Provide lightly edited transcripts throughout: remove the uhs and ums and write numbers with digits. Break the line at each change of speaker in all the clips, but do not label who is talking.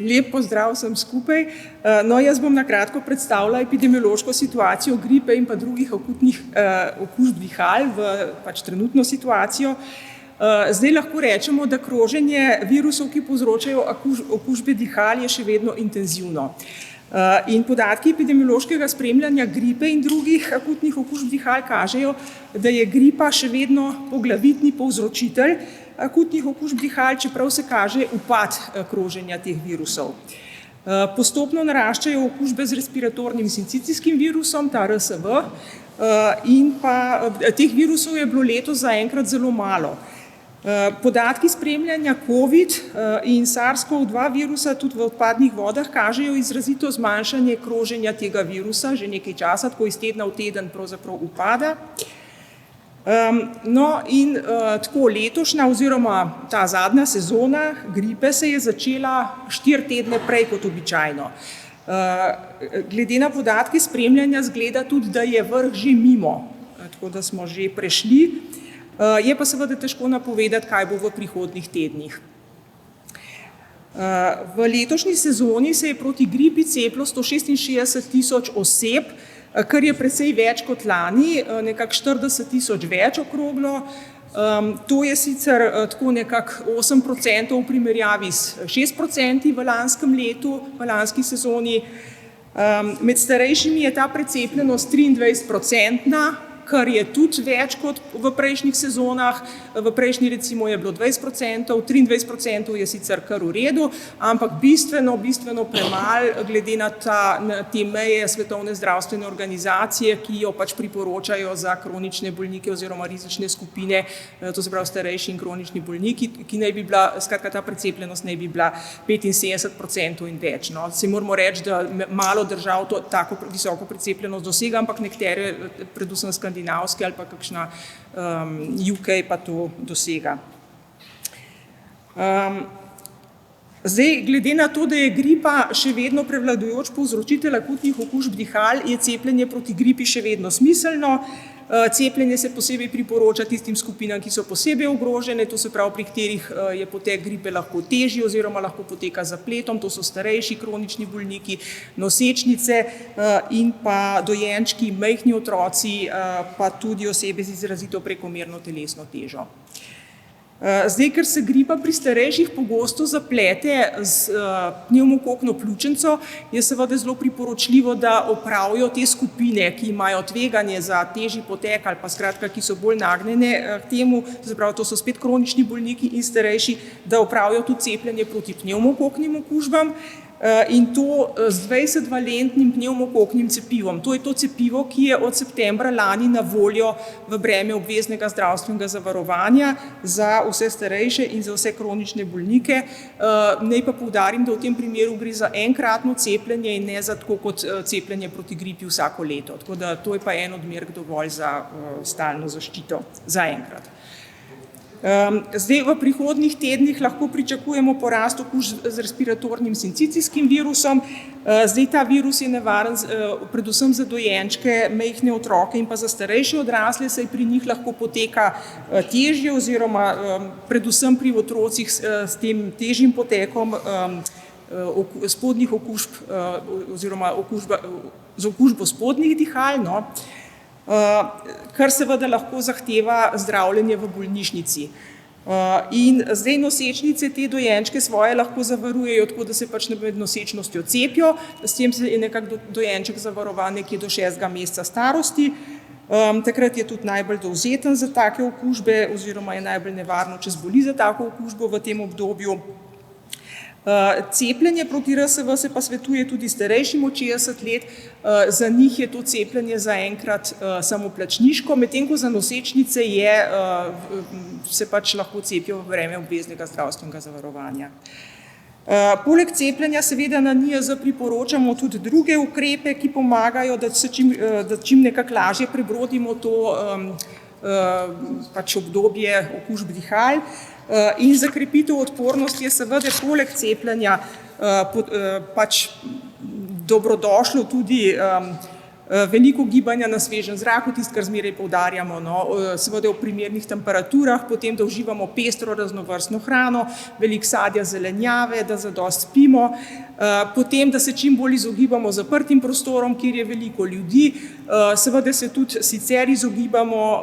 Lep pozdrav vsem skupaj. No, jaz bom na kratko predstavila epidemiološko situacijo gripe in pa drugih akutnih okužb dihal v trenutno situacijo. Zdaj lahko rečemo, da kroženje virusov, ki povzročajo okužbe dihal, je še vedno intenzivno. In podatki epidemiološkega spremljanja gripe in drugih akutnih okužb dihal kažejo, da je gripa še vedno poglavitni povzročitelj akutnih okužb dihal, čeprav se kaže upad kroženja teh virusov. Postopno naraščajo okužbe z respiratornim sincicijskim virusom, ta RSV, in pa teh virusov je bilo letos zaenkrat zelo malo. Podatki spremljanja COVID in SARS-CoV-2 virusa tudi v odpadnih vodah kažejo izrazito zmanjšanje kroženja tega virusa že nekaj časa, tako iz tedna v teden pravzaprav upada. No in tako letošnja oziroma ta zadnja sezona gripe se je začela 4 tedne prej kot običajno. Glede na podatke spremljanja zgleda tudi, da je vrh že mimo, tako da smo že prešli. Je pa seveda težko napovedati, kaj bo v prihodnjih tednih. V letošnji sezoni se je proti gripi cepilo 166.000 oseb, kar je precej več kot lani, nekako 40.000 več okroglo. To je sicer tako nekako 8% v primerjavi s 6% v lanskem letu, v lanski sezoni. Med starejšimi je ta precepljenost 23%, kar je tudi več kot v prejšnjih sezonah. V prejšnji recimo je bilo 20%, 23% je sicer kar v redu, ampak bistveno premalo glede na te meje Svetovne zdravstvene organizacije, ki jo priporočajo za kronične bolnike oziroma rizične skupine, to se pravi starejši in kronični bolniki, ki naj bi bila, skratka ta precepljenost naj bi bila 75% in več. No, se moramo reči, da malo držav to tako visoko precepljenost dosega, ampak nekatere, predvsem skandinavske ali pa kakšna UK pa to dosega. Zdaj, glede na to, da je gripa še vedno prevladujoč povzročitelj akutnih okužb dihal, je cepljenje proti gripi še vedno smiselno. Cepljenje se posebej priporoča tistim skupinam, ki so posebej ogrožene, to se pravi, pri katerih je potek gripe lahko težji oziroma lahko poteka z zapletom, to so starejši kronični bolniki, nosečnice in pa dojenčki, majhni otroci, pa tudi osebe z izrazito prekomerno telesno težo. Zdaj, ker se gripa pri starejših pogosto zaplete z pnevmokokno pljučnico, je seveda zelo priporočljivo, da opravijo te skupine, ki imajo tveganje za težji potek ali pa skratka, ki so bolj nagnjene k temu, to se pravi, to so spet kronični bolniki in starejši, da opravijo tudi cepljenje proti pnevmokoknim okužbam. In to z 20-valentnim pnevmokoknim cepivom. To je to cepivo, ki je od septembra lani na voljo v breme obveznega zdravstvenega zavarovanja za vse starejše in za vse kronične bolnike. Naj pa poudarim, da v tem primeru gre za enkratno cepljenje in ne za tako kot cepljenje proti gripi vsako leto. Tako da to je pa en odmerek dovolj za stalno zaščito zaenkrat. Zdaj, v prihodnjih tednih lahko pričakujemo porast okužb z respiratornim sincicijskim virusom. Zdaj, ta virus je nevaren predvsem za dojenčke, majhne otroke in pa za starejše odrasle, saj pri njih lahko poteka težje oziroma predvsem pri otrocih s tem težjim potekom spodnjih okužb oziroma z okužbo spodnjih dihal, no, kar seveda lahko zahteva zdravljenje v bolnišnici. In zdaj nosečnice te dojenčke svoje lahko zavarujejo tako, da se med nosečnostjo cepijo, s tem se je nekako dojenček zavarovan nekje do 6. meseca starosti. Takrat je tudi najbolj dovzeten za take okužbe oziroma je najbolj nevarno, če zboli za tako okužbo v tem obdobju. Cepljenje proti RSV se pa svetuje tudi starejšim od 60 let, za njih je to cepljenje zaenkrat samoplačniško, medtem ko za nosečnice se lahko cepijo v breme obveznega zdravstvenega zavarovanja. Poleg cepljenja seveda na NIJZ priporočamo tudi druge ukrepe, ki pomagajo, da čim nekako lažje prebrodimo to obdobje okužb dihal. In za krepitev odpornosti je seveda poleg cepljenja dobrodošlo tudi veliko gibanja na svežem zraku, tisto, kar zmeraj poudarjamo, no, seveda v primernih temperaturah, potem, da uživamo pestro raznovrstno hrano, veliko sadja, zelenjave, da zadosti spimo, potem, da se čim bolj izogibamo zaprtim prostorom, kjer je veliko ljudi, seveda se tudi sicer izogibamo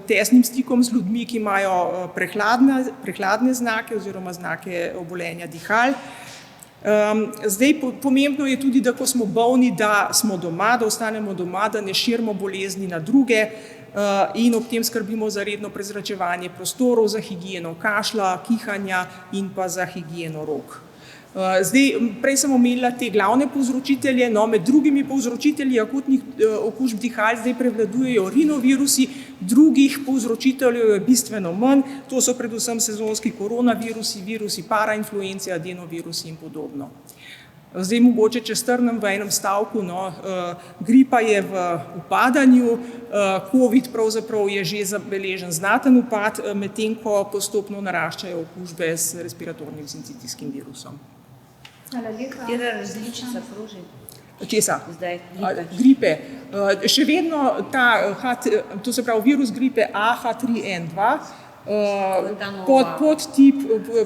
tesnim stikom z ljudmi, ki imajo prehladne znake oziroma znake obolenja dihal. Zdaj, pomembno je tudi, da ko smo bolni, da smo doma, da ostanemo doma, da ne širimo bolezni na druge in ob tem skrbimo za redno prezračevanje prostorov, za higieno kašlja, kihanja in pa za higieno rok. Zdaj, prej sem omenila te glavne povzročitelje, no, med drugimi povzročitelji akutnih okužb dihal zdaj prevladujejo rinovirusi, drugih povzročiteljev je bistveno manj, to so predvsem sezonski koronavirusi, virusi parainfluence, adenovirusi in podobno. Zdaj, mogoče, če strnem v enem stavku, no, gripa je v upadanju, COVID pravzaprav je že zabeležen znaten upad, medtem ko postopno naraščajo okužbe s respiratornim sincitijskim virusom.
Katera različica kroži?
Česa?
Zdaj,
gripe. Še vedno to se pravi virus gripe A H3N2,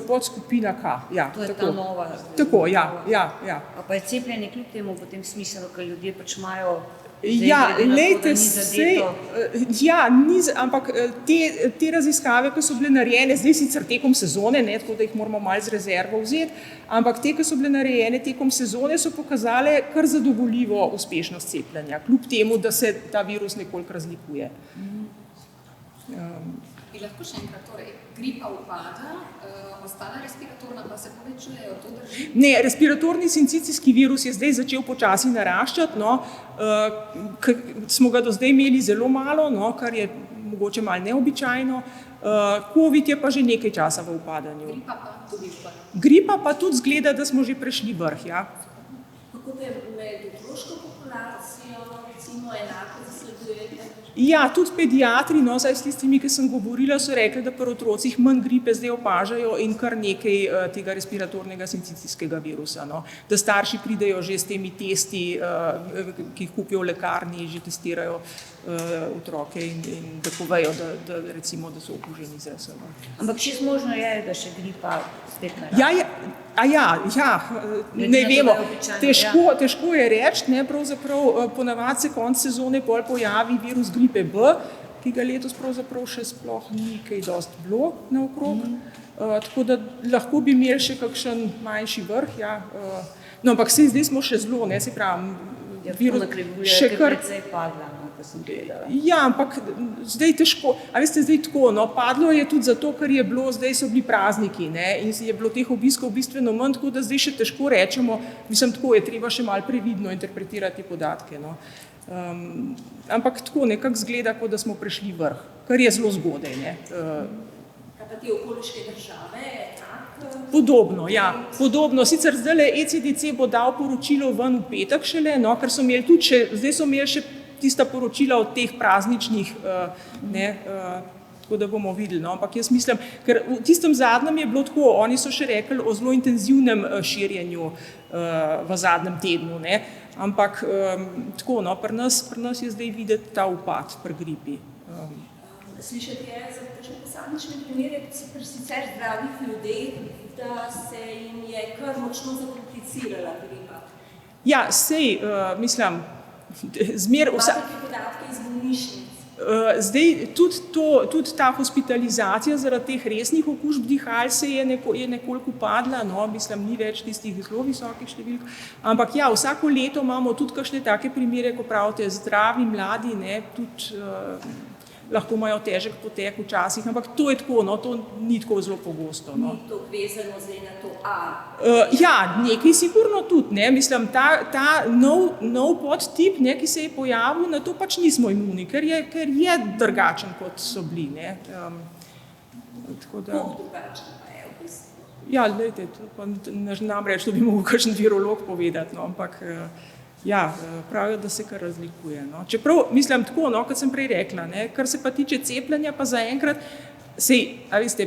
podskupina K. Ja,
to je ta nova.
Tako, ja.
A pa je cepljenje kljub temu potem smiselno, ker ljudje pač imajo
ampak te raziskave, ki so bile narejene, zdaj sicer tekom sezone, ne, tako da jih moramo malo z rezervo vzeti, ampak te, ki so bile narejene tekom sezone, so pokazale kar zadovoljivo uspešnost cepljenja, kljub temu, da se ta virus nekoliko razlikuje.
Bi lahko še enkrat, torej, gripa upada, ostala respiratorna pa se povečujejo, to drži?
Ne, respiratorni sincicijski virus je zdaj začel počasi naraščati, no, smo ga do zdaj imeli zelo malo, no, kar je mogoče malo neobičajno, COVID je pa že nekaj časa v upadanju.
Gripa pa tudi upada.
Gripa pa tudi zgleda, da smo že prešli vrh, ja.
Kako pa med otroško populacijo, recimo, enako zasledujete?
Ja, tudi pediatri, no, zdaj s tistimi, ki sem govorila, so rekli, da pri otrocih manj gripe zdaj opažajo in kar nekaj tega respiratornega sincitijskega virusa, no. Da starši pridejo že s temi testi, ki jih kupijo v lekarni, že testirajo otroke in da povejo, da recimo, da so okuženi z RS-om.
Ampak čisto možno je, da še gripa spet narašča.
Ne vemo, težko je reči, ne, pravzaprav ponavadi se konec sezone pol pojavi virus gripe B, ki ga letos pravzaprav še sploh ni kaj dosti bilo naokrog, tako da lahko bi imeli še kakšen manjši vrh, ja. No, ampak zdaj smo še zelo, ne, se pravim,
virus še kar precej padla.
Ja, ampak zdaj težko, a veste, zdaj tako, no, padlo je tudi zato, ker je bilo, zdaj so bili prazniki, ne, in je bilo teh obiskov bistveno manj, tako da zdaj še težko rečemo, mislim, tako je treba še malo previdno interpretirati podatke, no. Ampak tako nekako zgleda, kot da smo prešli vrh, kar je zelo zgodaj, ne.
Kaj pa te okoliške države,
Podobno, ja, podobno. Sicer zdajle ECDC bo dal poročilo ven v petek šele, no, ker so imeli tudi zdaj so imeli še tista poročila od teh prazničnih, ne, tako da bomo videli, no, ampak jaz mislim, ker v tistem zadnjem je bilo tako, oni so še rekli o zelo intenzivnem širjenju v zadnjem tednu, ne, ampak tako, no, pri nas je zdaj videti ta upad pri gripi.
Slišati je za takšne posamične primere, ki so pri sicer zdravih ljudeh, da se jim je kar močno zakomplicirala gripa.
Ja, sej, mislim,
Imate podatke iz bolnišnic?
Zdaj, tudi ta hospitalizacija zaradi teh resnih okužb dihal je nekoliko padla, no, mislim, ni več tistih zelo visokih številk, ampak ja, vsako leto imamo tudi kakšne take primere, ko pravite, zdravi, mladi, ne, tudi lahko imajo težek potek včasih, ampak to je tako, no, to ni tako zelo pogosto, no.
Ni to vezano zdaj na to A?
Ja, nekaj sigurno tudi, ne, mislim, ta nov podtip, ne, ki se je pojavil, na to pač nismo imuni, ker je drugačen, kot so bili, ne. Tako da...
Kako drugačen pa je v bistvu?
Ja, glejte, to pa ne znam reči, to bi mogel kakšen virolog povedati, no, ampak... Ja, pravijo, da se kar razlikuje, no. Čeprav, mislim, tako, no, kot sem prej rekla, ne, kar se pa tiče cepljenja, pa zaenkrat, a veste,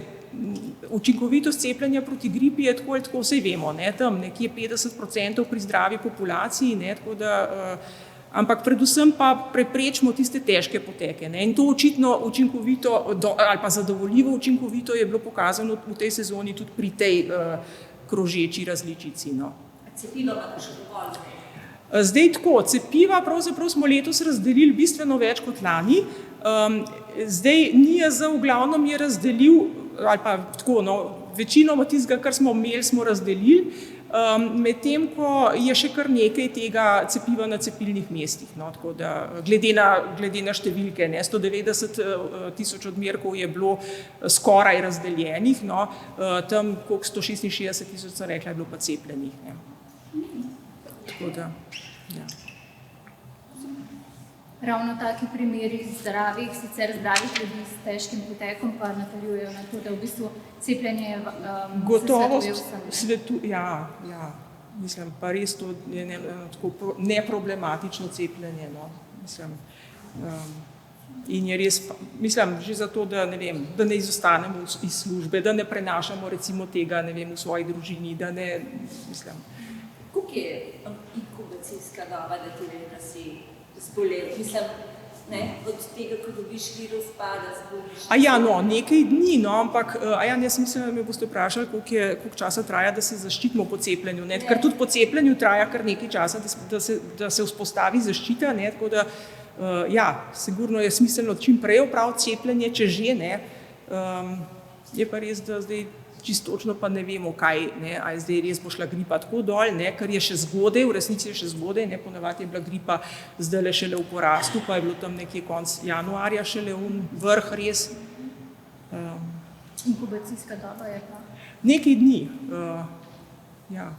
učinkovitost cepljenja proti gripi je tako, sej vemo, ne, tam nekje 50% pri zdravi populaciji, ne, tako da, ampak predvsem pa preprečimo tiste težke poteke. Ne? In to očitno učinkovito ali pa zadovoljivo učinkovito je bilo pokazano v tej sezoni tudi pri tej krožeči različici. No.
Cepiva pa še dovolj.
Zdaj tako, cepiva pravzaprav smo letos razdelili bistveno več kot lani. Zdaj NIJZ v glavnem je razdelil, ali pa tako, no, večinoma tistega, kar smo imeli, smo razdelili, medtem ko je še kar nekaj tega cepiva na cepilnih mestih. No, tako da, glede na številke, ne, 190 tisoč odmerkov je bilo skoraj razdeljenih, no, tam koliko 166 tisoč, sem rekla, je bilo pa cepljenih. Ne. Tako da, ja.
Ravno taki primeri sicer zdravih ljudi s težkim pretekom pa nataljujejo na to, da v bistvu cepljenje
gotovo
se svetuje vsem.
Ja, mislim, pa res to je tako neproblematično cepljenje, no, mislim, in je res, mislim, že zato, da ne vem, da ne izostanemo iz službe, da ne prenašamo recimo tega, ne vem, v svoji družini, da ne, mislim.
Koliko je inkubacijska doba, da ti vem, da si zbolel? Mislim, ne, od tega, ko dobiš virus, pa da zboliš.
No, nekaj dni, no, ampak jaz mislim, da me boste vprašali, koliko časa traja, da se zaščitimo po cepljenju, ne, ker tudi po cepljenju traja kar nekaj časa, da se vzpostavi zaščita, ne, tako da, sigurno je smiselno čim prej opraviti cepljenje, če že, ne, je pa res, da zdaj čisto točno pa ne vemo, kaj, ne, ali zdaj res bo šla gripa tako dol, ne, ker je še zgodaj, v resnici je še zgodaj, ne, ponavadi je bila gripa zdajle šele v porastu, pa je bilo tam nekje konec januarja šele vrh res.
Inkubacijska doba je pa?
Nekaj dni, ja.